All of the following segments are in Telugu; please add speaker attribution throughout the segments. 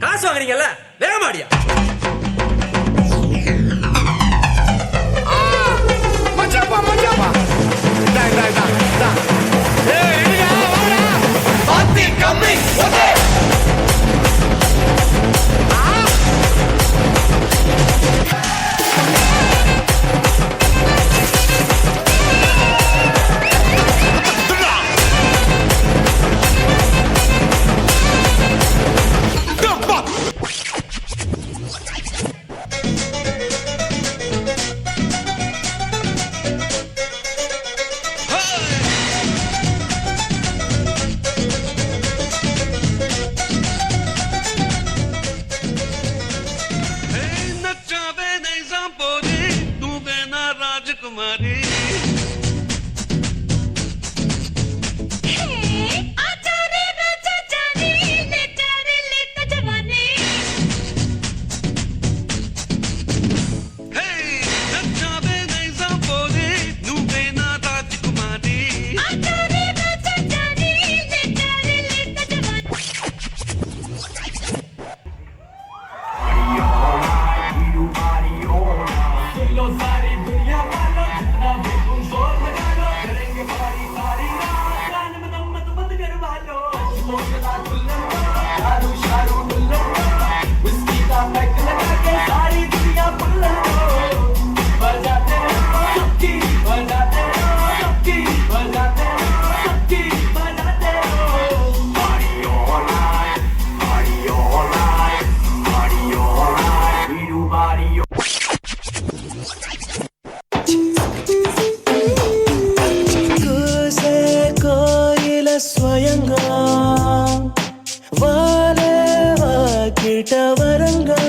Speaker 1: காசு வாங்குறீங்கல்ல வேகமாடியா
Speaker 2: மச்சாப்பா மச்சாப்பா டா டா டா டா ஏய் ரெடியா வாடா பாத்தி கம்மிங் ஓகே
Speaker 3: స్వయంగా వాలే వాకిట వరంగా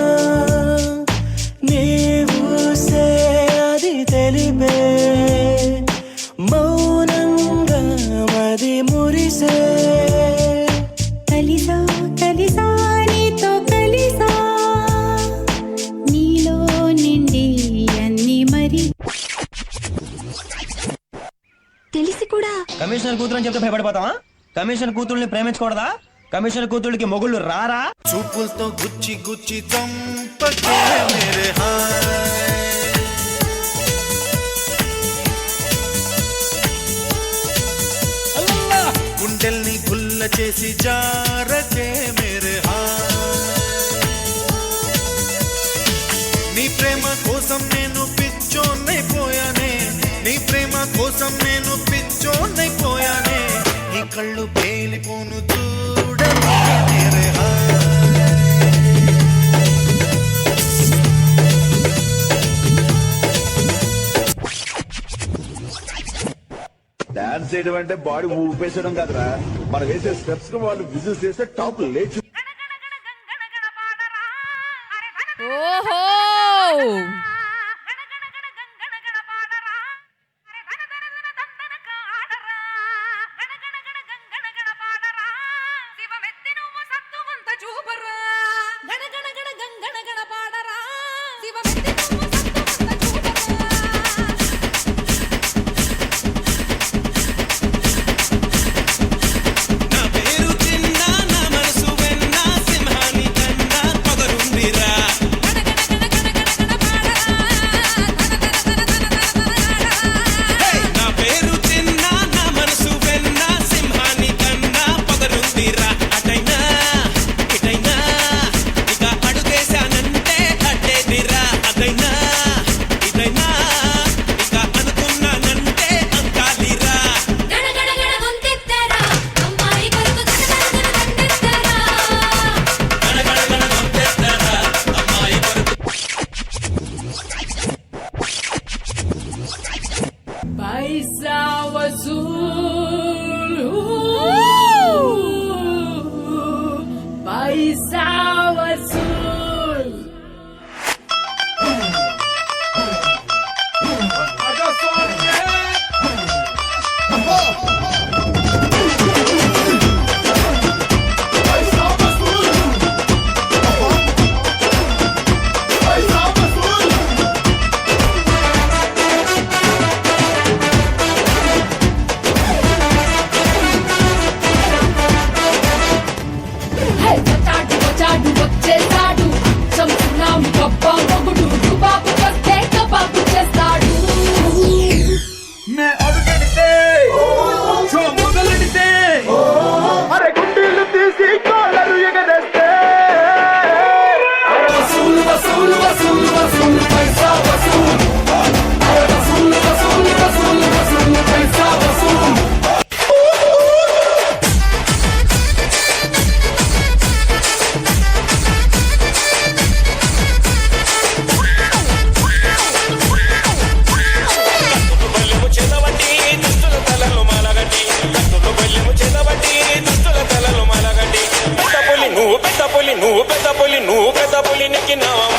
Speaker 3: నీవు సే అది తెలిపే మౌనంగా మది మురిసే
Speaker 4: కలిసా కలిసా నీతో కలిసా నీలో నిండి అన్ని మరి తెలిసి కూడా
Speaker 1: కమిషనర్ కూతురు అని చెప్తే భయపడిపోతావా? కమిషనర్ కూతుర్ని ప్రేమించకూడదా? కమిషనర్ కూతుళ్ళకి మొగుళ్ళు రారా?
Speaker 5: చూపులతో గుచ్చి గుచ్చి చంపకే మేరే హాయ్ గుండెల్ని గుల్ల చేసి జారకే మేరే హాయ్ నీ ప్రేమ కోసం నేను పిచ్చోన్నైపోయానే నీ ప్రేమ కోసం నేను పిచ్చోన్నైపోయానే నీ కళ్ళు పేలిపోను చూడకే మేరే హాయ్
Speaker 6: డాన్స్ చేయడం అంటే బాడీ ఊపేసడం కాదురా, మనం వేసే స్టెప్స్ కు వాళ్ళు విజిల్స్ చేస్తే టాప్ లేచి
Speaker 7: ఓహో పైసా వసూలు పైసా వసూలు వచ్చాడు వచ్చాడు వచ్చేసాడు చంపున్నాము గొప్ప మొగుడు రుబాబు వస్తే కబాబు చేస్తాడు
Speaker 2: అరే గుండీలు తీసి కాళ్ళను ఎగరేస్తే వసూలు వసూలు వసూలు వసూలు పైసా వసూలు వసూలు వసూలు వసూలు వసూలు పైసా వసూలు
Speaker 8: బల్లెము చేతబట్టి దుష్టుల తలలు మాలగట్టి కత్తులు బల్లెము చేతబట్టి దుష్టుల తలలు మాలగట్టి పెద్ద పులి నువ్వు పెద్ద పులి నువ్వు పెద్ద పులి నువ్వు పెద్ద పులి నెక్కినావమ్మ